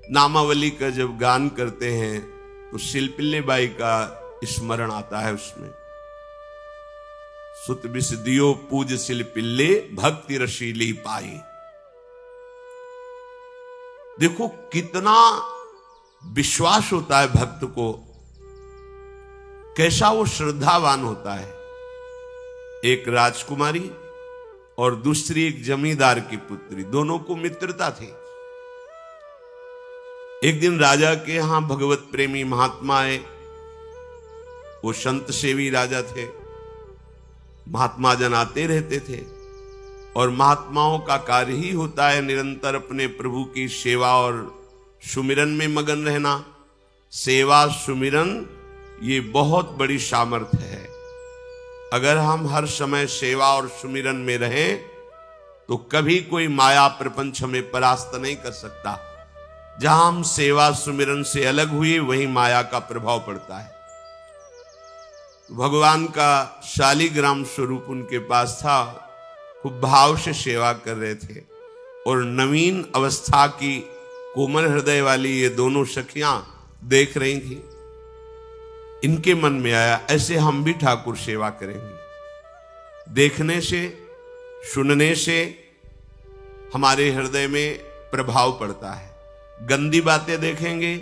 नामावली का जब गान करते हैं तो शिल्पिल्ले बाई का स्मरण आता है उसमें। सुत बिस दियो पूज शिल्पिल्ले भक्ति रशीली पाई। देखो कितना विश्वास होता है भक्त को, कैसा वो श्रद्धावान होता है। एक राजकुमारी और दूसरी एक जमींदार की पुत्री, दोनों को मित्रता थी। एक दिन राजा के यहां भगवत प्रेमी महात्मा आए। वो संत सेवी राजा थे। महात्मा जन आते रहते थे और महात्माओं का कार्य ही होता है निरंतर अपने प्रभु की सेवा और सुमिरन में मगन रहना। सेवा सुमिरन ये बहुत बड़ी सामर्थ्य है। अगर हम हर समय सेवा और सुमिरन में रहें तो कभी कोई माया प्रपंच हमें परास्त नहीं कर सकता। जहां हम सेवा सुमिरन से अलग हुए वहीं माया का प्रभाव पड़ता है। भगवान का शालिग्राम स्वरूप उनके पास था। खूब भाव से सेवा कर रहे थे और नवीन अवस्था की कोमल हृदय वाली ये दोनों सखियां देख रही थी। इनके मन में आया ऐसे हम भी ठाकुर सेवा करेंगे। देखने से सुनने से हमारे हृदय में प्रभाव पड़ता है। गंदी बातें देखेंगे,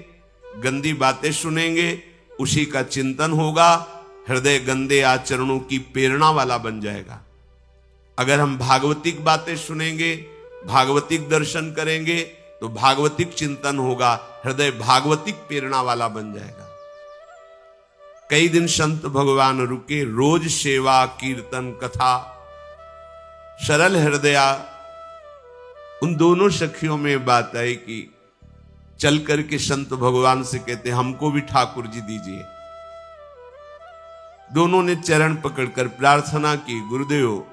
गंदी बातें सुनेंगे, उसी का चिंतन होगा, हृदय गंदे आचरणों की प्रेरणा वाला बन जाएगा। अगर हम भागवतिक बातें सुनेंगे, भागवतिक दर्शन करेंगे तो भागवतिक चिंतन होगा, हृदय भागवतिक प्रेरणा वाला बन जाएगा। कई दिन संत भगवान रुके, रोज सेवा कीर्तन कथा, सरल हृदया। उन दोनों सखियों में बात आई कि चल करके संत भगवान से कहते हमको भी ठाकुर जी दीजिए। दोनों ने चरण पकड़कर प्रार्थना की, गुरुदेव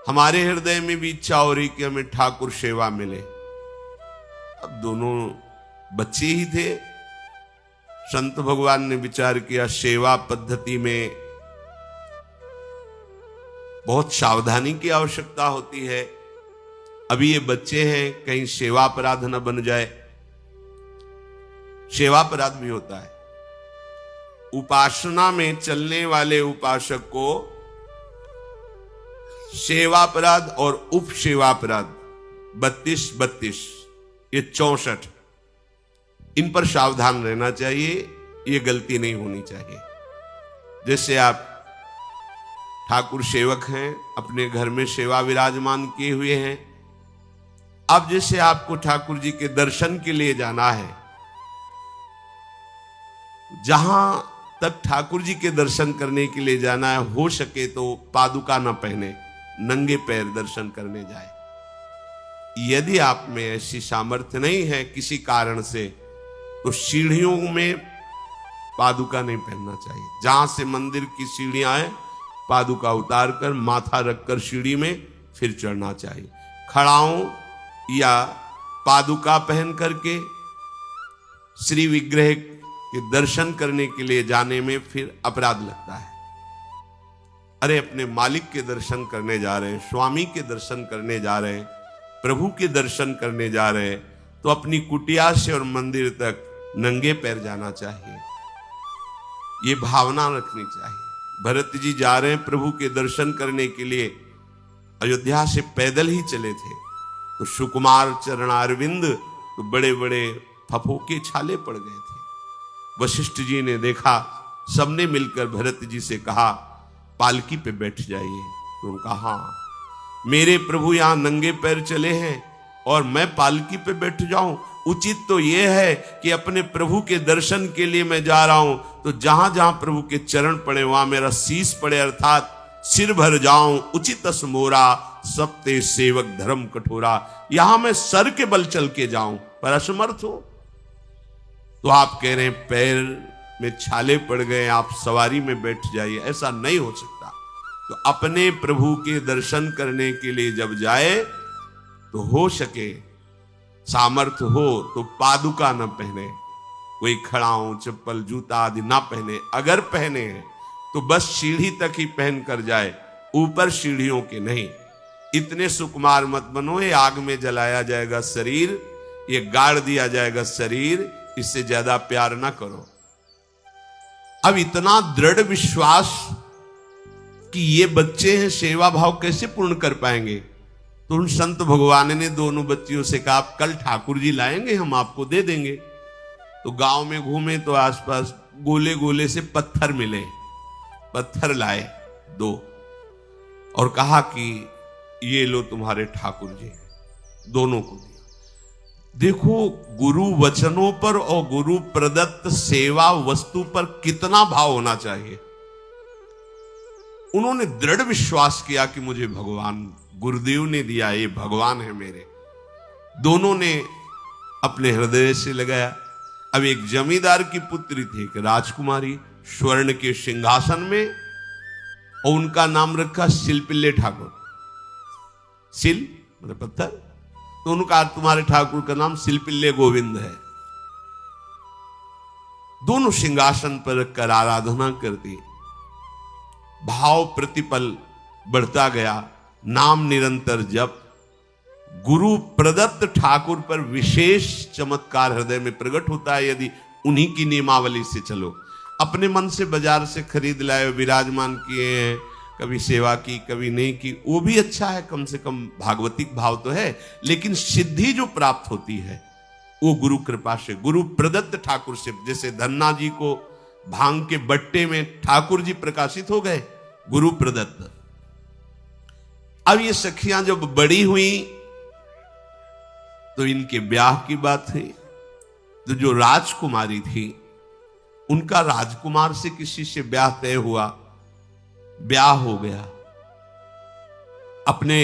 हमारे हृदय में भी इच्छा हो रही कि हमें ठाकुर सेवा मिले। अब दोनों बच्चे ही थे। संत भगवान ने विचार किया सेवा पद्धति में बहुत सावधानी की आवश्यकता होती है। अभी ये बच्चे हैं, कहीं सेवा अपराध न बन जाए। सेवा अपराध भी होता है। उपासना में चलने वाले उपासक को सेवा अपराध और उप सेवा अपराध 32 ये 64, इन पर सावधान रहना चाहिए। ये गलती नहीं होनी चाहिए। जैसे आप ठाकुर सेवक हैं, अपने घर में सेवा विराजमान किए हुए हैं। अब जैसे आपको ठाकुर जी के दर्शन के लिए जाना है, जहां तक ठाकुर जी के दर्शन करने के लिए जाना है, हो सके तो पादुका न पहने, नंगे पैर दर्शन करने जाए। यदि आप में ऐसी सामर्थ्य नहीं है किसी कारण से, तो सीढ़ियों में पादुका नहीं पहनना चाहिए। जहां से मंदिर की सीढ़ियां हैं, पादुका उतार कर माथा रखकर सीढ़ी में फिर चढ़ना चाहिए। खड़ाओं या पादुका पहन करके श्री विग्रह के दर्शन करने के लिए जाने में फिर अपराध लगता है। अरे अपने मालिक के दर्शन करने जा रहे हैं, स्वामी के दर्शन करने जा रहे हैं, प्रभु के दर्शन करने जा रहे हैं, तो अपनी कुटिया से और मंदिर तक नंगे पैर जाना चाहिए। ये भावना रखनी चाहिए। भरत जी जा रहे हैं प्रभु के दर्शन करने के लिए, अयोध्या से पैदल ही चले थे, तो सुकुमार चरणारविंद तो बड़े बड़े फफोके छाले पड़ गए थे। वशिष्ठ जी ने देखा, सबने मिलकर भरत जी से कहा पालकी पे बैठ जाइए। तो उन्होंने कहा हाँ, मेरे प्रभु यहां नंगे पैर चले हैं और मैं पालकी पे बैठ जाऊं? उचित तो यह है कि अपने प्रभु के दर्शन के लिए मैं जा रहा हूं, तो जहां जहां प्रभु के चरण पड़े वहां मेरा शीश पड़े, अर्थात सिर भर जाऊं। उचित मोरा सप्ते सेवक धर्म कठोरा। यहां मैं सर के बल चल के जाऊं पर असमर्थ हो। तो आप कह रहे हैं पैर में छाले पड़ गए, आप सवारी में बैठ जाइए। ऐसा नहीं हो सकता। तो अपने प्रभु के दर्शन करने के लिए जब जाए तो हो सके, सामर्थ्य हो तो पादुका न पहने, कोई खड़ाऊं चप्पल जूता आदि ना पहने। अगर पहने हैं तो बस सीढ़ी तक ही पहन कर जाए, ऊपर सीढ़ियों के नहीं। इतने सुकुमार मत बनो, ये आग में जलाया जाएगा शरीर, ये गाड़ दिया जाएगा शरीर, इससे ज्यादा प्यार ना करो। अब इतना दृढ़ विश्वास कि ये बच्चे हैं, सेवा भाव कैसे पूर्ण कर पाएंगे? तो उन संत भगवान ने दोनों बच्चियों से कहा, आप कल ठाकुर जी लाएंगे, हम आपको दे देंगे। तो गांव में घूमे तो आसपास गोले गोले से पत्थर मिले, पत्थर लाए 2 और कहा कि ये लो तुम्हारे ठाकुर जी। दोनों को दिया। देखो गुरु वचनों पर और गुरु प्रदत्त सेवा वस्तु पर कितना भाव होना चाहिए। उन्होंने दृढ़ विश्वास किया कि मुझे भगवान गुरुदेव ने दिया, ये भगवान है मेरे। दोनों ने अपने हृदय से लगाया। अब एक जमींदार की पुत्री थी, एक राजकुमारी, स्वर्ण के सिंहासन में, और उनका नाम रखा शिल्पिल्ले ठाकुर। शिल मतलब पत्थर, तो उनका तुम्हारे ठाकुर का नाम शिल्पिल्ले गोविंद है। दोनों सिंहासन पर रखकर आराधना करती। भाव प्रतिपल बढ़ता गया, नाम निरंतर जप। गुरु प्रदत्त ठाकुर पर विशेष चमत्कार हृदय में प्रकट होता है यदि उन्हीं की नियमावली से चलो। अपने मन से बाजार से खरीद लाए, विराजमान किए हैं, कभी सेवा की कभी नहीं की, वो भी अच्छा है, कम से कम भागवतिक भाव तो है। लेकिन सिद्धि जो प्राप्त होती है वो गुरु कृपा से, गुरु प्रदत्त ठाकुर से। जैसे धन्ना जी को भांग के बट्टे में ठाकुर जी प्रकाशित हो गए, गुरु प्रदत्त। अब ये सखियां जब बड़ी हुई तो इनके ब्याह की बात हुई। तो जो राजकुमारी थी उनका राजकुमार से किसी से ब्याह तय हुआ, ब्याह हो गया। अपने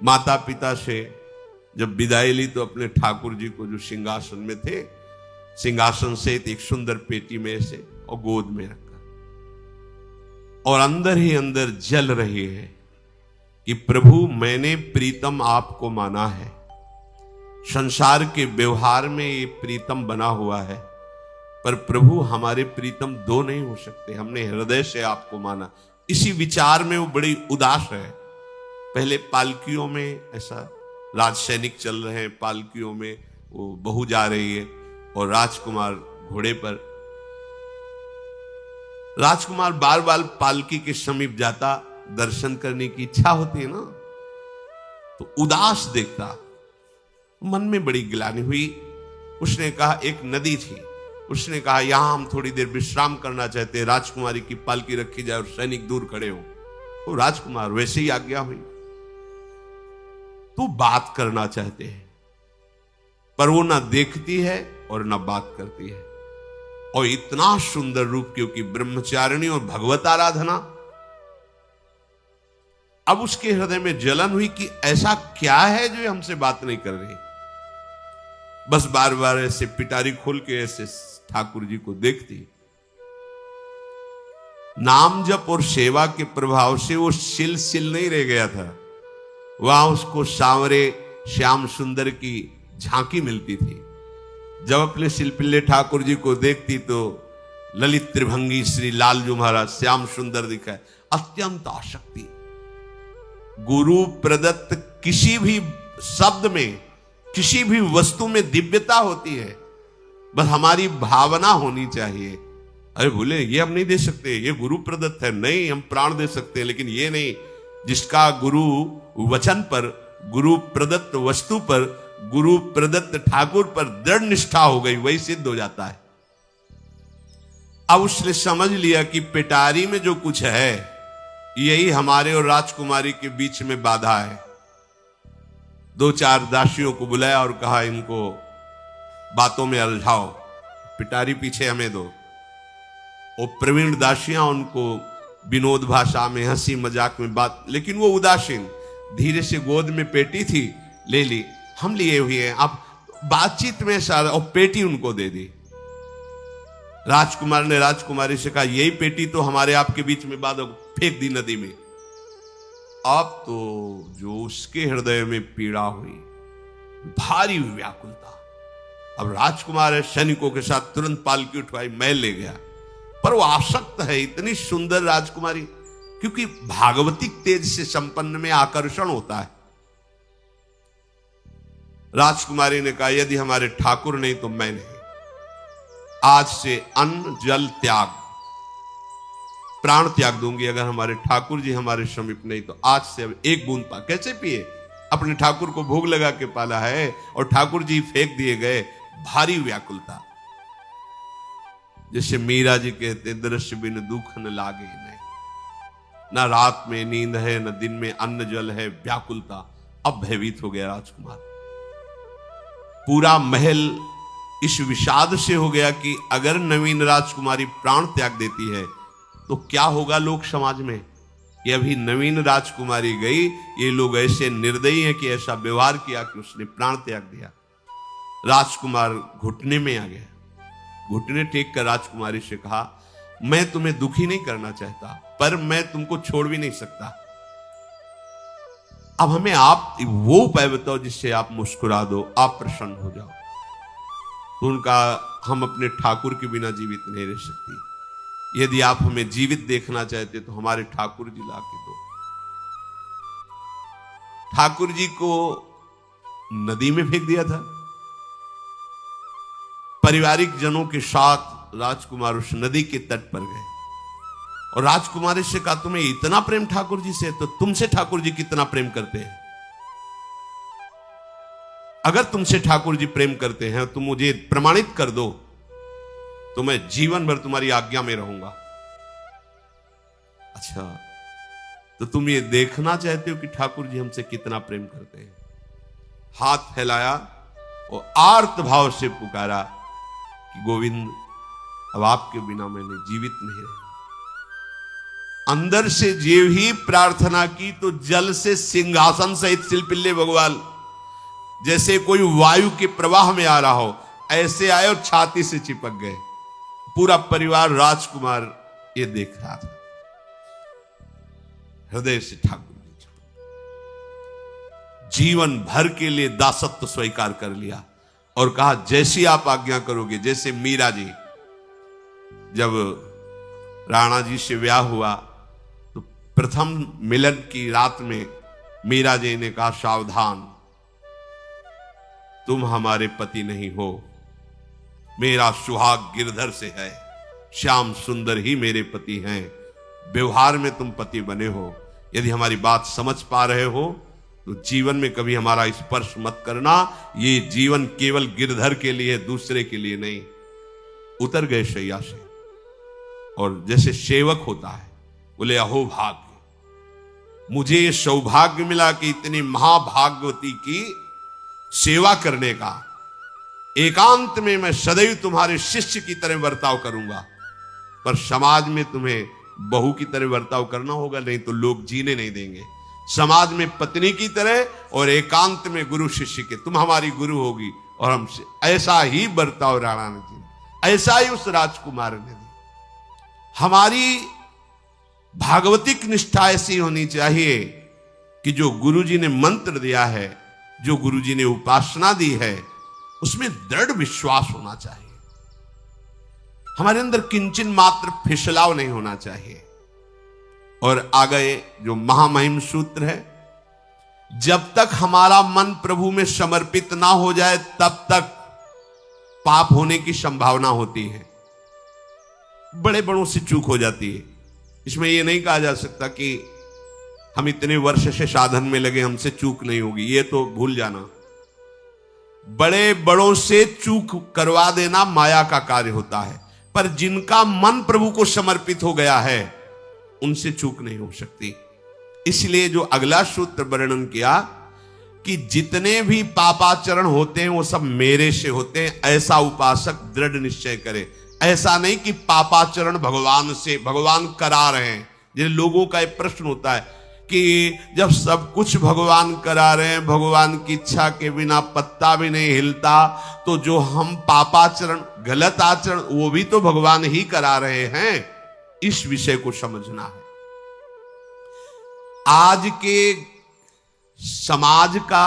माता पिता से जब विदाई ली तो अपने ठाकुर जी को जो सिंहासन में थे, सिंहासन से एक सुंदर पेटी में से और गोद में रखा, और अंदर ही अंदर जल रही है कि प्रभु मैंने प्रीतम आपको माना है, संसार के व्यवहार में ये प्रीतम बना हुआ है, पर प्रभु हमारे प्रीतम 2 नहीं हो सकते, हमने हृदय से आपको माना। इसी विचार में वो बड़ी उदास है। पहले पालकियों में ऐसा राज सैनिक चल रहे हैं, पालकियों में वो बहू जा रही है और राजकुमार घोड़े पर। राजकुमार बार बार पालकी के समीप जाता, दर्शन करने की इच्छा होती है ना, तो उदास देखता, मन में बड़ी गिलानी हुई। उसने कहा, एक नदी थी, उसने कहा यहां हम थोड़ी देर विश्राम करना चाहते हैं, राजकुमारी की पालकी रखी जाए और सैनिक दूर खड़े हो। तो राजकुमार वैसे ही आज्ञा हुई। तो बात करना चाहते हैं, पर वो ना देखती है और ना बात करती है। और इतना सुंदर रूप, क्योंकि ब्रह्मचारिणी और भगवत आराधना। अब उसके हृदय में जलन हुई कि ऐसा क्या है जो हमसे बात नहीं कर रही। बस बार बार ऐसे पिटारी खोल के ऐसे ठाकुर जी को देखती। नाम जप और सेवा के प्रभाव से वो सिल नहीं रह गया था, वहां उसको सांवरे श्याम सुंदर की झांकी मिलती थी। जब अपने शिल्पिल्ले ठाकुर जी को देखती तो ललित त्रिभंगी श्री लालजू महाराज श्याम सुंदर दिखाए, अत्यंत आसक्ति। गुरु प्रदत्त किसी भी शब्द में, किसी भी वस्तु में दिव्यता होती है, बस हमारी भावना होनी चाहिए। अरे बोले ये हम नहीं दे सकते, ये गुरु प्रदत्त है, नहीं हम प्राण दे सकते हैं, लेकिन ये नहीं। जिसका गुरु वचन पर, गुरु प्रदत्त वस्तु पर, गुरु प्रदत्त ठाकुर पर दृढ़ निष्ठा हो गई, वही सिद्ध हो जाता है। अब उसने समझ लिया कि पिटारी में जो कुछ है यही हमारे और राजकुमारी के बीच में बाधा है। 2-4 दासियों को बुलाया और कहा इनको बातों में उलझाओ, पिटारी पीछे हमें दो। और प्रवीण दासियां उनको विनोद भाषा में, हंसी मजाक में बात, लेकिन वो उदासीन। धीरे से गोद में पेटी थी, ले ली, हम लिए हुए हैं, आप बातचीत में सारा, और पेटी उनको दे दी। राजकुमार ने राजकुमारी से कहा यही पेटी तो हमारे आपके बीच में बात, फेंक दी नदी में। अब तो जो उसके हृदय में पीड़ा हुई, भारी व्याकुलता। अब राजकुमार है, सैनिकों के साथ तुरंत पालकी उठवाई, महल ले गया। पर वो आसक्त है, इतनी सुंदर राजकुमारी, क्योंकि भागवतिक तेज से संपन्न में आकर्षण होता है। राजकुमारी ने कहा, यदि हमारे ठाकुर नहीं तो मैं नहीं। आज से अन्न जल त्याग, प्राण त्याग दूंगी अगर हमारे ठाकुर जी हमारे समीप नहीं तो। आज से अब एक बूंद पा कैसे पिए? अपने ठाकुर को भोग लगा के पाला है और ठाकुर जी फेंक दिए गए। भारी व्याकुलता, जैसे मीरा जी कहते, दृश्य बिन दुख न लागे नहीं, ना रात में नींद है न दिन में अन्न जल है, व्याकुलता। अब भयभीत हो गया राजकुमार। पूरा महल इस विषाद से हो गया कि अगर नवीन राजकुमारी प्राण त्याग देती है तो क्या होगा लोक समाज में, कि अभी नवीन राजकुमारी गई, ये लोग ऐसे निर्दयी हैं कि ऐसा व्यवहार किया कि उसने प्राण त्याग दिया। राजकुमार घुटने में आ गया, घुटने टेक कर राजकुमारी से कहा, मैं तुम्हें दुखी नहीं करना चाहता, पर मैं तुमको छोड़ भी नहीं सकता। अब हमें आप वो उपाय बताओ जिससे आप मुस्कुरा दो, आप प्रसन्न हो जाओ। तो उनका, हम अपने ठाकुर के बिना जीवित नहीं रह सकती। यदि आप हमें जीवित देखना चाहते तो हमारे ठाकुर जी ला के दो। ठाकुर जी को नदी में फेंक दिया था। पारिवारिक जनों के साथ राजकुमार उस नदी के तट पर गए और राजकुमारी से कहा, तुम्हें इतना प्रेम ठाकुर जी से, तो तुमसे ठाकुर जी कितना प्रेम करते हैं? अगर तुमसे ठाकुर जी प्रेम करते हैं तो मुझे प्रमाणित कर दो, तो मैं जीवन भर तुम्हारी आज्ञा में रहूंगा। अच्छा, तो तुम ये देखना चाहते हो कि ठाकुर जी हमसे कितना प्रेम करते हैं? हाथ फैलाया और आर्त भाव से पुकारा कि गोविंद, अब आपके बिना मैंने जीवित नहीं रहा। अंदर से जीव ही प्रार्थना की तो जल से सिंहासन सहित सिलपिल्ले भगवान, जैसे कोई वायु के प्रवाह में आ रहा हो, ऐसे आए और छाती से चिपक गए। पूरा परिवार, राजकुमार ये देख रहा था। हृदय से ठाकुर जी जीवन भर के लिए दासत्व स्वीकार कर लिया और कहा, जैसी आप आज्ञा करोगे। जैसे मीरा जी, जब राणा जी से ब्याह हुआ तो प्रथम मिलन की रात में मीरा जी ने कहा, सावधान, तुम हमारे पति नहीं हो, मेरा सुहाग गिरधर से है, श्याम सुंदर ही मेरे पति हैं। व्यवहार में तुम पति बने हो, यदि हमारी बात समझ पा रहे हो तो जीवन में कभी हमारा स्पर्श मत करना। ये जीवन केवल गिरधर के लिए, दूसरे के लिए नहीं। उतर गए शैया से और जैसे सेवक होता है, बोले, अहो भाग्य, मुझे ये सौभाग्य मिला कि इतनी महाभाग्यवती की सेवा करने का। एकांत में मैं सदैव तुम्हारे शिष्य की तरह बर्ताव करूंगा, पर समाज में तुम्हें बहू की तरह बर्ताव करना होगा, नहीं तो लोग जीने नहीं देंगे। समाज में पत्नी की तरह और एकांत में गुरु शिष्य के। तुम हमारी गुरु होगी और हमसे ऐसा ही बर्ताव राणा ने किया, ऐसा ही उस राजकुमार ने दी। हमारी भागवतिक निष्ठा ऐसी होनी चाहिए कि जो गुरुजी ने मंत्र दिया है, जो गुरुजी ने उपासना दी है, उसमें दृढ़ विश्वास होना चाहिए। हमारे अंदर किंचन मात्र फिसलाव नहीं होना चाहिए। और आगे जो महामहिम सूत्र है, जब तक हमारा मन प्रभु में समर्पित ना हो जाए तब तक पाप होने की संभावना होती है। बड़े बड़ों से चूक हो जाती है। इसमें यह नहीं कहा जा सकता कि हम इतने वर्ष से साधन में लगे, हमसे चूक नहीं होगी, ये तो भूल जाना। बड़े बड़ों से चूक करवा देना माया का कार्य होता है, पर जिनका मन प्रभु को समर्पित हो गया है उनसे चूक नहीं हो सकती। इसलिए जो अगला सूत्र वर्णन किया कि जितने भी पापाचरण होते हैं वो सब मेरे से होते हैं, ऐसा उपासक दृढ़ निश्चय करे। ऐसा नहीं कि पापाचरण भगवान से, भगवान करा रहे हैं। जिन लोगों का एक प्रश्न होता है कि जब सब कुछ भगवान करा रहे हैं, भगवान की इच्छा के बिना पत्ता भी नहीं हिलता, तो जो हम पापाचरण, गलत आचरण, वो भी तो भगवान ही करा रहे हैं। इस विषय को समझना है। आज के समाज का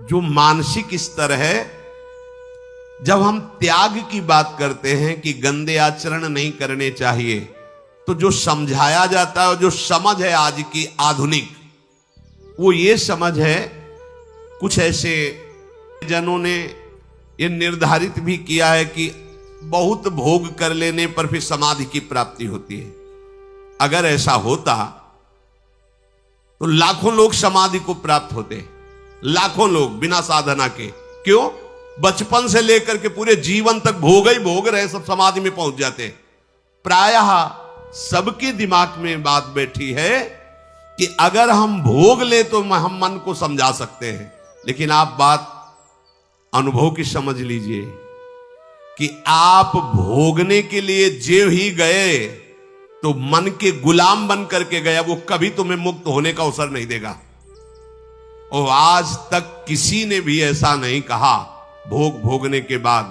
जो मानसिक स्तर है, जब हम त्याग की बात करते हैं कि गंदे आचरण नहीं करने चाहिए, तो जो समझाया जाता है, जो समझ है आज की आधुनिक, वो ये समझ है कुछ ऐसे जनों ने यह निर्धारित भी किया है कि बहुत भोग कर लेने पर फिर समाधि की प्राप्ति होती है। अगर ऐसा होता तो लाखों लोग समाधि को प्राप्त होते, लाखों लोग बिना साधना के। क्यों? बचपन से लेकर के पूरे जीवन तक भोग ही भोग रहे, सब समाधि में पहुंच जाते। प्रायः सबके दिमाग में बात बैठी है कि अगर हम भोग ले तो हम मन को समझा सकते हैं, लेकिन आप बात अनुभव की समझ लीजिए कि आप भोगने के लिए जो ही गए तो मन के गुलाम बन करके गया, वो कभी तुम्हें मुक्त होने का अवसर नहीं देगा। और आज तक किसी ने भी ऐसा नहीं कहा भोग भोगने के बाद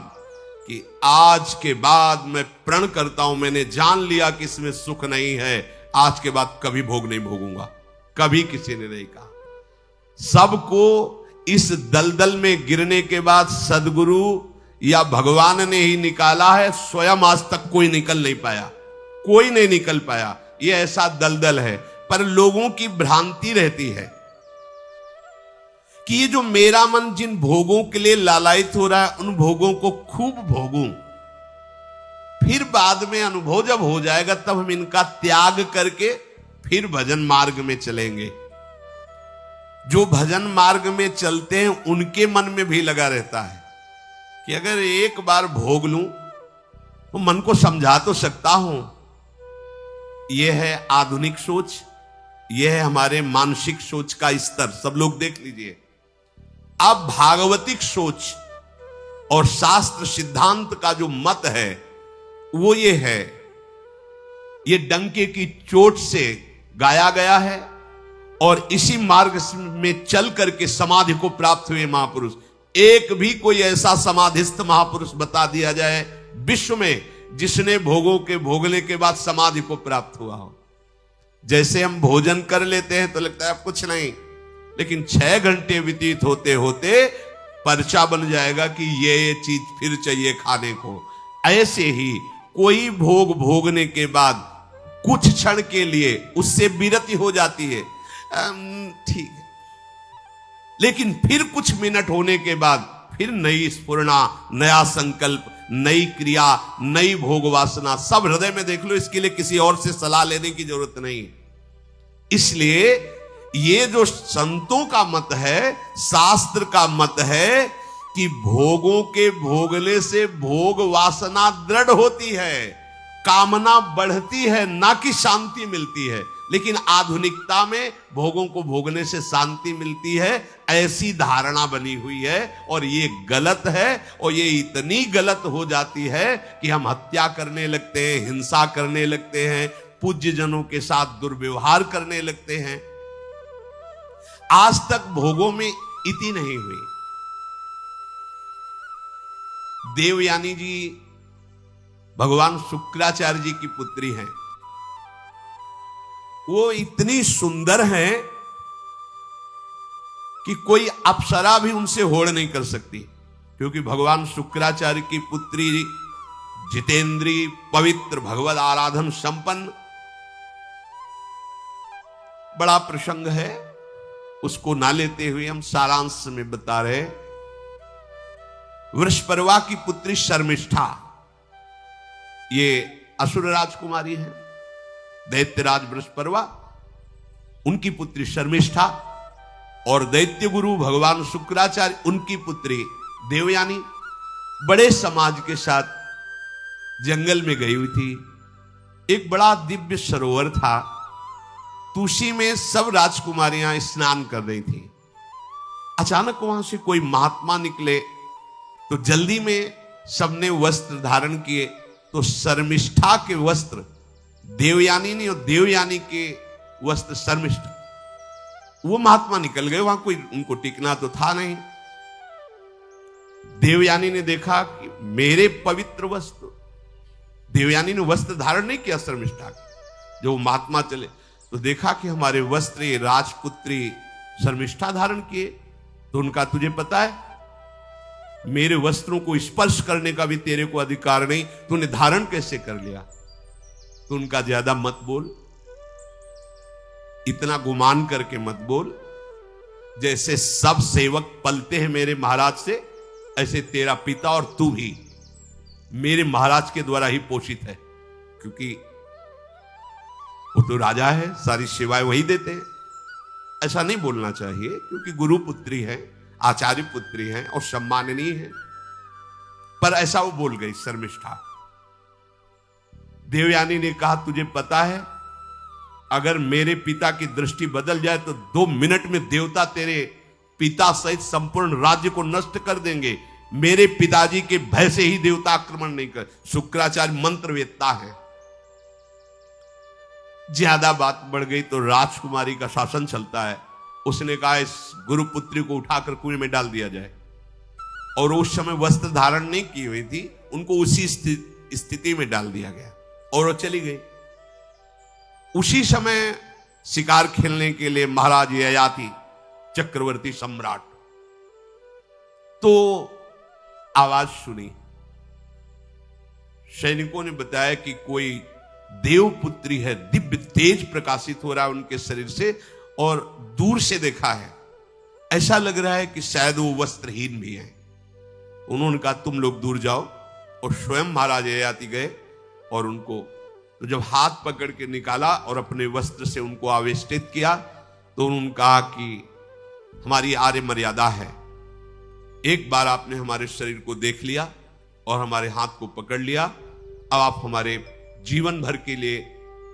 कि आज के बाद मैं प्रण करता हूं, मैंने जान लिया कि इसमें सुख नहीं है, आज के बाद कभी भोग नहीं भोगूंगा। कभी किसी ने नहीं कहा। सबको इस दलदल में गिरने के बाद सदगुरु या भगवान ने ही निकाला है, स्वयं आज तक कोई निकल नहीं पाया, कोई नहीं निकल पाया। ये ऐसा दलदल है। पर लोगों की भ्रांति रहती है कि ये जो मेरा मन जिन भोगों के लिए लालायित हो रहा है, उन भोगों को खूब भोगूं, फिर बाद में अनुभव जब हो जाएगा तब हम इनका त्याग करके फिर भजन मार्ग में चलेंगे। जो भजन मार्ग में चलते हैं उनके मन में भी लगा रहता है कि अगर एक बार भोग लूं तो मन को समझा तो सकता हूं। यह है आधुनिक सोच, यह है हमारे मानसिक सोच का स्तर। सब लोग देख लीजिए। अब भागवतिक सोच और शास्त्र सिद्धांत का जो मत है वो ये है, ये डंके की चोट से गाया गया है और इसी मार्ग में चल करके समाधि को प्राप्त हुए महापुरुष। एक भी कोई ऐसा समाधिस्थ महापुरुष बता दिया जाए विश्व में जिसने भोगों के भोगने के बाद समाधि को प्राप्त हुआ हो। जैसे हम भोजन कर लेते हैं तो लगता है अब कुछ नहीं, लेकिन 6 घंटे व्यतीत होते होते पर्चा बन जाएगा कि ये चीज फिर चाहिए खाने को। ऐसे ही कोई भोग भोगने के बाद कुछ क्षण के लिए उससे विरति हो जाती है, ठीक है, लेकिन फिर कुछ मिनट होने के बाद फिर नई स्फुरना, नया संकल्प, नई क्रिया, नई भोग वासना सब हृदय में देख लो। इसके लिए किसी और से सलाह लेने की जरूरत नहीं। इसलिए ये जो संतों का मत है, शास्त्र का मत है कि भोगों के भोगने से भोग वासना दृढ़ होती है, कामना बढ़ती है, ना कि शांति मिलती है। लेकिन आधुनिकता में भोगों को भोगने से शांति मिलती है, ऐसी धारणा बनी हुई है और ये गलत है। और ये इतनी गलत हो जाती है कि हम हत्या करने लगते हैं, हिंसा करने लगते हैं, पूज्य जनों के साथ दुर्व्यवहार करने लगते हैं। आज तक भोगों में इति नहीं हुई। देवयानी जी भगवान शुक्राचार्य जी की पुत्री हैं। वो इतनी सुंदर हैं कि कोई अप्सरा भी उनसे होड़ नहीं कर सकती, क्योंकि भगवान शुक्राचार्य की पुत्री जितेंद्री, पवित्र, भगवत आराधन संपन्न। बड़ा प्रसंग है, उसको ना लेते हुए हम सारांश में बता रहे। वृषपर्वा की पुत्री शर्मिष्ठा, ये असुर राजकुमारी है, दैत्यराज वृषपर्वा, उनकी पुत्री शर्मिष्ठा, और दैत्य गुरु भगवान शुक्राचार्य उनकी पुत्री देवयानी बड़े समाज के साथ जंगल में गई हुई थी। एक बड़ा दिव्य सरोवर था, तुलसी में सब राजकुमारियां स्नान कर रही थी। अचानक वहां से कोई महात्मा निकले तो जल्दी में सबने वस्त्र धारण किए। तो शर्मिष्ठा के वस्त्र देवयानी ने और देवयानी के वस्त्र शर्मिष्ठा, वो महात्मा निकल गए। वहां कोई उनको टिकना तो था नहीं। देवयानी ने देखा कि मेरे पवित्र वस्त्र, देवयानी ने वस्त्र धारण नहीं किया शर्मिष्ठा के। जो महात्मा चले तो देखा कि हमारे वस्त्र ये राजपुत्री शर्मिष्ठा धारण किए। तो उनका तुझे पता है मेरे वस्त्रों को स्पर्श करने का भी तेरे को अधिकार नहीं, तूने धारण कैसे कर लिया? तो उनका ज्यादा मत बोल, इतना गुमान करके मत बोल। जैसे सब सेवक पलते हैं मेरे महाराज से, ऐसे तेरा पिता और तू भी मेरे महाराज के द्वारा ही पोषित है, क्योंकि वो तो राजा है, सारी सेवाएं वही देते हैं। ऐसा नहीं बोलना चाहिए, क्योंकि गुरु पुत्री है, आचार्य पुत्री है और सम्माननीय है, पर ऐसा वो बोल गई शर्मिष्ठा। देवयानी ने कहा, तुझे पता है अगर मेरे पिता की दृष्टि बदल जाए तो 2 मिनट में देवता तेरे पिता सहित संपूर्ण राज्य को नष्ट कर देंगे। मेरे पिताजी के भय से ही देवता आक्रमण नहीं कर। शुक्राचार्य मंत्रवेत्ता है। ज्यादा बात बढ़ गई तो राजकुमारी का शासन चलता है। उसने कहा इस गुरुपुत्री को उठाकर कुएं में डाल दिया जाए, और उस समय वस्त्र धारण नहीं की हुई थी, उनको उसी स्थिति में डाल दिया गया और वो चली गई। उसी समय शिकार खेलने के लिए महाराज ययाति चक्रवर्ती सम्राट तो आवाज सुनी। सैनिकों ने बताया कि कोई देवपुत्री है, दिव्य तेज प्रकाशित हो रहा है उनके शरीर से, और दूर से देखा है ऐसा लग रहा है कि शायद वो वस्त्रहीन भी हैं। उन्होंने कहा तुम लोग दूर जाओ, और स्वयं महाराज ययाति गए और उनको तो जब हाथ पकड़ के निकाला और अपने वस्त्र से उनको आवेष्टित किया तो उन्होंने कहा कि हमारी आर्य मर्यादा है, एक बार आपने हमारे शरीर को देख लिया और हमारे हाथ को पकड़ लिया, अब आप हमारे जीवन भर के लिए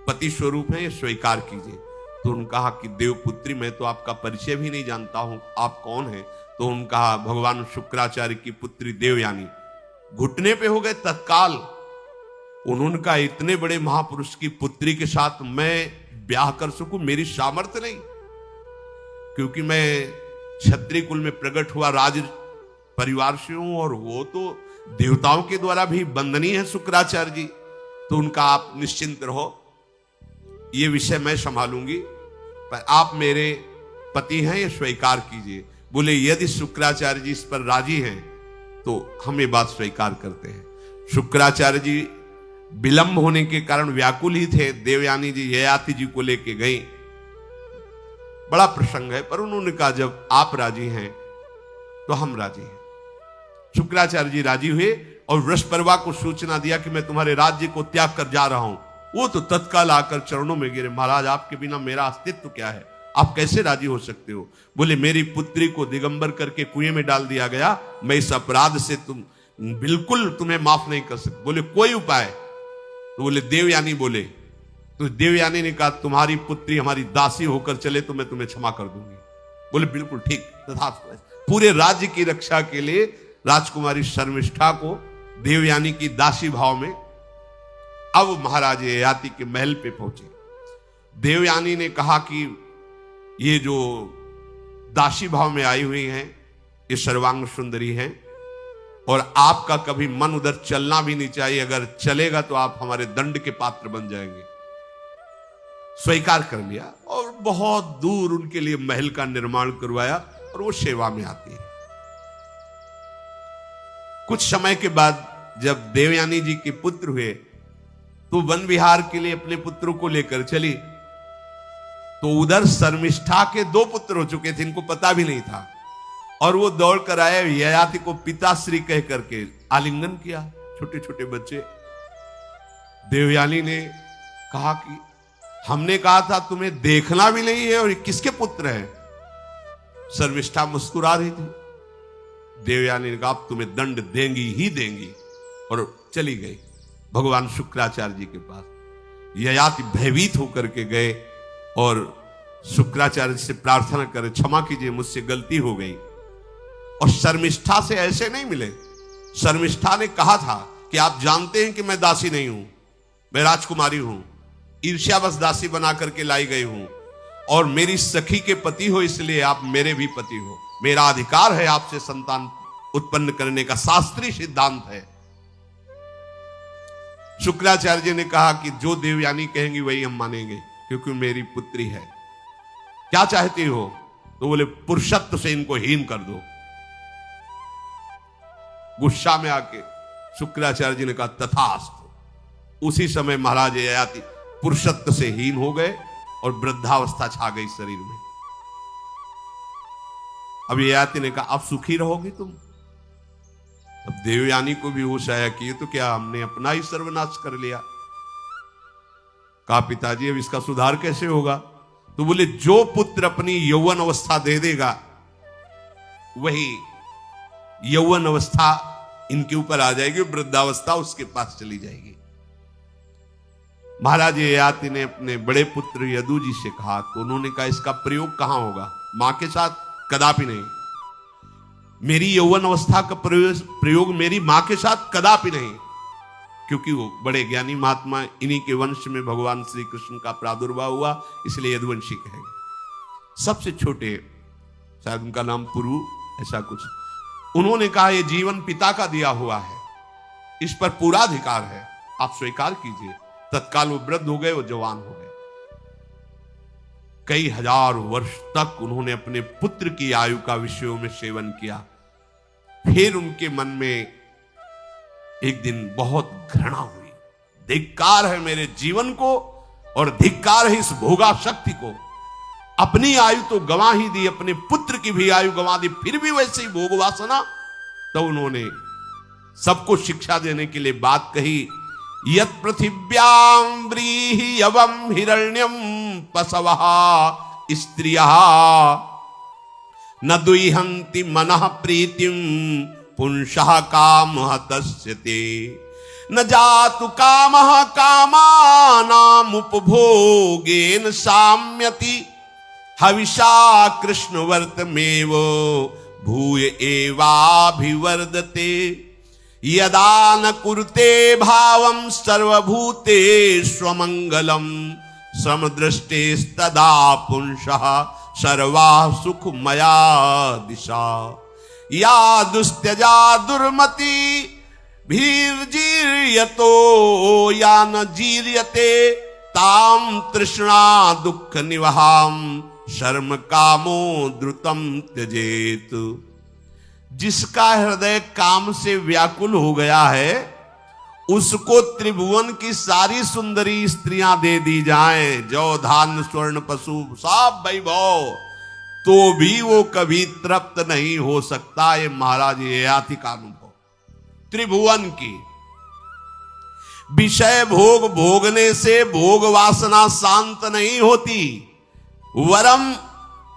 पति स्वरूप हैं, ये स्वीकार कीजिए। तो उन्होंने कहा कि देवपुत्री मैं तो आपका परिचय भी नहीं जानता हूं, आप कौन हैं? तो उन्होंने कहा भगवान शुक्राचार्य की पुत्री देवयानी। घुटने पे हो गए तत्काल। उन्होंने कहा इतने बड़े महापुरुष की पुत्री के साथ मैं ब्याह कर सकूं, मेरी सामर्थ्य नहीं, क्योंकि मैं क्षत्रिय कुल में प्रकट हुआ राज परिवार से हूं, और वो तो देवताओं के द्वारा भी वंदनीय है शुक्राचार्य जी। तो उनका आप निश्चिंत रहो, ये विषय मैं संभालूंगी, पर आप मेरे पति हैं, ये स्वीकार कीजिए। बोले यदि शुक्राचार्य जी इस पर राजी हैं तो हम ये बात स्वीकार करते हैं। शुक्राचार्य जी विलंब होने के कारण व्याकुल ही थे। देवयानी जी ययाति जी को लेके गई। बड़ा प्रसंग है, पर उन्होंने कहा जब आप राजी हैं तो हम राजी हैं। शुक्राचार्य जी राजी हुए और वृषपर्वा को सूचना दिया कि मैं तुम्हारे राज्य को त्याग कर जा रहा हूं। वो तो तत्काल आकर चरणों में गिरे, महाराज आपके बिना मेरा अस्तित्व क्या है, आप कैसे राजी हो सकते हो? बोले मेरी पुत्री को दिगंबर करके कुएं में डाल दिया गया, मैं इस अपराध से बिल्कुल तुम्हें माफ नहीं कर सकता। बोले कोई उपाय? तो बोले देवयानी बोले। तो देवयानी ने कहा तुम्हारी पुत्री हमारी दासी होकर चले तो मैं तुम्हें क्षमा कर दूंगी। बोले बिल्कुल ठीक, तथास्तु। पूरे राज्य की रक्षा के लिए राजकुमारी शर्मिष्ठा को देवयानी की दासी भाव में अब महाराज ययाति के महल पे पहुंचे। देवयानी ने कहा कि ये जो दासी भाव में आई हुई हैं ये सर्वांग सुंदरी हैं, और आपका कभी मन उधर चलना भी नहीं चाहिए, अगर चलेगा तो आप हमारे दंड के पात्र बन जाएंगे। स्वीकार कर लिया और बहुत दूर उनके लिए महल का निर्माण करवाया और वो सेवा में आती है। कुछ समय के बाद जब देवयानी जी के पुत्र हुए तो वन विहार के लिए अपने पुत्रों को लेकर चली, तो उधर शर्मिष्ठा के 2 पुत्र हो चुके थे, इनको पता भी नहीं था, और वो दौड़ कर आए, ययाति को पिताश्री कह करके आलिंगन किया, छोटे छोटे बच्चे। देवयानी ने कहा कि हमने कहा था तुम्हें देखना भी नहीं है, और किसके पुत्र हैं? शर्मिष्ठा मुस्कुरा रही थी। देवयानी ने कहा तुम्हें दंड देंगी ही देंगी, और चली गई भगवान शुक्राचार्य जी के पास। ययाति भयभीत होकर के गए और शुक्राचार्य से प्रार्थना करे क्षमा कीजिए मुझसे गलती हो गई। और शर्मिष्ठा से ऐसे नहीं मिले। शर्मिष्ठा ने कहा था कि आप जानते हैं कि मैं दासी नहीं हूं, मैं राजकुमारी हूं, ईर्ष्यावश दासी बना करके लाई गई हूं, और मेरी सखी के पति हो इसलिए आप मेरे भी पति हो, मेरा अधिकार है आपसे संतान उत्पन्न करने का, शास्त्रीय सिद्धांत है। शुक्राचार्य जी ने कहा कि जो देवयानी कहेंगी वही हम मानेंगे, क्योंकि मेरी पुत्री है। क्या चाहती हो? तो बोले पुरुषत्व से इनको हीन कर दो। गुस्सा में आके शुक्राचार्य जी ने कहा तथास्तु। उसी समय महाराज ययाति पुरुषत्व से हीन हो गए और वृद्धावस्था छा गई शरीर में। अब ययाति ने कहा अब सुखी रहोगे तुम। अब देवयानी को भी होश आया कि ये तो क्या हमने अपना ही सर्वनाश कर लिया। कहा पिताजी अब इसका सुधार कैसे होगा? तो बोले जो पुत्र अपनी यौवन अवस्था दे देगा वही यौवन अवस्था इनके ऊपर आ जाएगी, वृद्धावस्था उसके पास चली जाएगी। महाराज ययाति ने अपने बड़े पुत्र यदु जी से कहा, तो उन्होंने कहा इसका प्रयोग कहां होगा? मां के साथ कदापि नहीं। मेरी यौवन अवस्था का प्रयोग मेरी मां के साथ कदापि नहीं, क्योंकि वो बड़े ज्ञानी महात्मा, इन्हीं के वंश में भगवान श्री कृष्ण का प्रादुर्भाव हुआ, इसलिए यदुवंशी कहेंगे। सबसे छोटे, शायद उनका नाम पुरु, ऐसा कुछ। उन्होंने कहा यह जीवन पिता का दिया हुआ है, इस पर पूरा अधिकार है, आप स्वीकार कीजिए। तत्काल वो वृद्ध हो गए, वो जवान हो गए। कई हजार वर्ष तक उन्होंने अपने पुत्र की आयु का विषयों में सेवन किया। फिर उनके मन में एक दिन बहुत घृणा हुई, धिक्कार है मेरे जीवन को और धिक्कार है इस भोगा शक्ति को। अपनी आयु तो गंवा ही दी, अपने पुत्र की भी आयु गंवा दी, फिर भी वैसे ही भोग वासना। तो उन्होंने सबको शिक्षा देने के लिए बात कही, यत् पृथिव्यां व्रीहि यवं हिरण्यं पशवः स्त्रियः न दुह्यन्ति मनः प्रीतिं पुंसः कामः तस्यते न जातु कामः कामानाम् उपभोगेन साम्यति हविषा कृष्णवर्तमेव भूय एवाभिवर्धते यदा न कुरुते भावं सर्वभूतेष्वमङ्गलं समदृष्टेस्तदा पुंसः सर्वा सुखमया दिशा या दुस्त्यजा दुर्मति भीर्जीर्यतो या न जीर्यते ताम तृष्णा दुख निवहाम शर्म कामो द्रुतम त्यजेत। जिसका हृदय काम से व्याकुल हो गया है उसको त्रिभुवन की सारी सुंदरी स्त्रियां दे दी जाएं, जौ धान्य स्वर्ण पशु सब वैभव, तो भी वो कभी तृप्त नहीं हो सकता। ये महाराज ययाति का अनुभव। त्रिभुवन की विषय भोग भोगने से भोग वासना शांत नहीं होती, वरम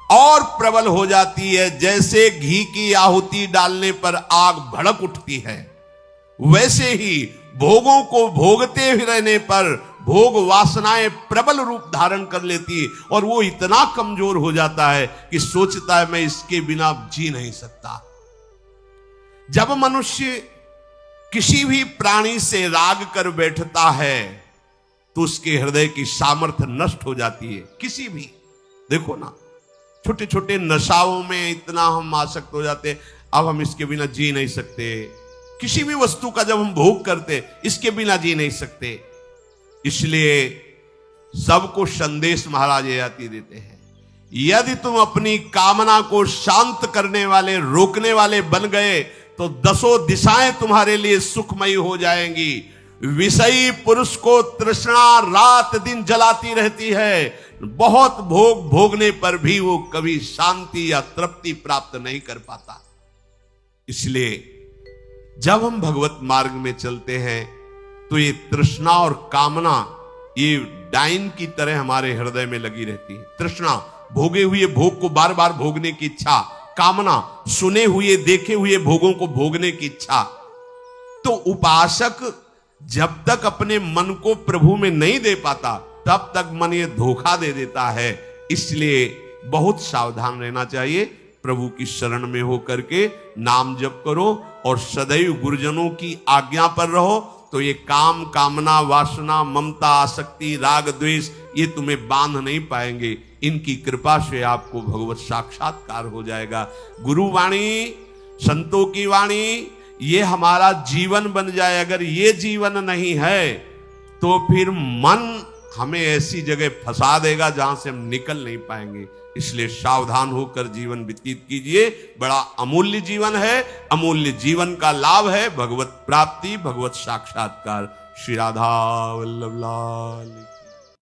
और प्रबल हो जाती है। जैसे घी की आहुति डालने पर आग भड़क उठती है, वैसे ही भोगों को भोगते ही रहने पर भोग वासनाएं प्रबल रूप धारण कर लेती और वो इतना कमजोर हो जाता है कि सोचता है मैं इसके बिना जी नहीं सकता। जब मनुष्य किसी भी प्राणी से राग कर बैठता है तो उसके हृदय की सामर्थ्य नष्ट हो जाती है। किसी भी, देखो ना, छोटे छोटे नशाओं में इतना हम आसक्त हो जाते हैं, अब हम इसके बिना जी नहीं सकते। किसी भी वस्तु का जब हम भोग करते इसके बिना जी नहीं सकते। इसलिए सबको संदेश महाराज ययाति देते हैं, यदि तुम अपनी कामना को शांत करने वाले, रोकने वाले बन गए तो दसों दिशाएं तुम्हारे लिए सुखमयी हो जाएंगी। विषयी पुरुष को तृष्णा रात दिन जलाती रहती है, बहुत भोग भोगने पर भी वो कभी शांति या तृप्ति प्राप्त नहीं कर पाता। इसलिए जब हम भगवत मार्ग में चलते हैं तो ये तृष्णा और कामना ये डाइन की तरह हमारे हृदय में लगी रहती है। तृष्णा, भोगे हुए भोग को बार बार भोगने की इच्छा, कामना, सुने हुए देखे हुए भोगों को भोगने की इच्छा। तो उपासक जब तक अपने मन को प्रभु में नहीं दे पाता तब तक मन ये धोखा दे देता है। इसलिए बहुत सावधान रहना चाहिए। प्रभु की शरण में हो करके नाम जप करो और सदैव गुरुजनों की आज्ञा पर रहो, तो ये काम, कामना, वासना, ममता, आसक्ति, राग, द्वेष ये तुम्हें बांध नहीं पाएंगे। इनकी कृपा से आपको भगवत साक्षात्कार हो जाएगा। गुरु वाणी, संतों की वाणी, ये हमारा जीवन बन जाए। अगर ये जीवन नहीं है तो फिर मन हमें ऐसी जगह फंसा देगा जहां से हम निकल नहीं पाएंगे। इसलिए सावधान होकर जीवन व्यतीत कीजिए। बड़ा अमूल्य जीवन है, अमूल्य जीवन का लाभ है भगवत प्राप्ति, भगवत साक्षात्कार। श्री राधा वल्लभ लाल।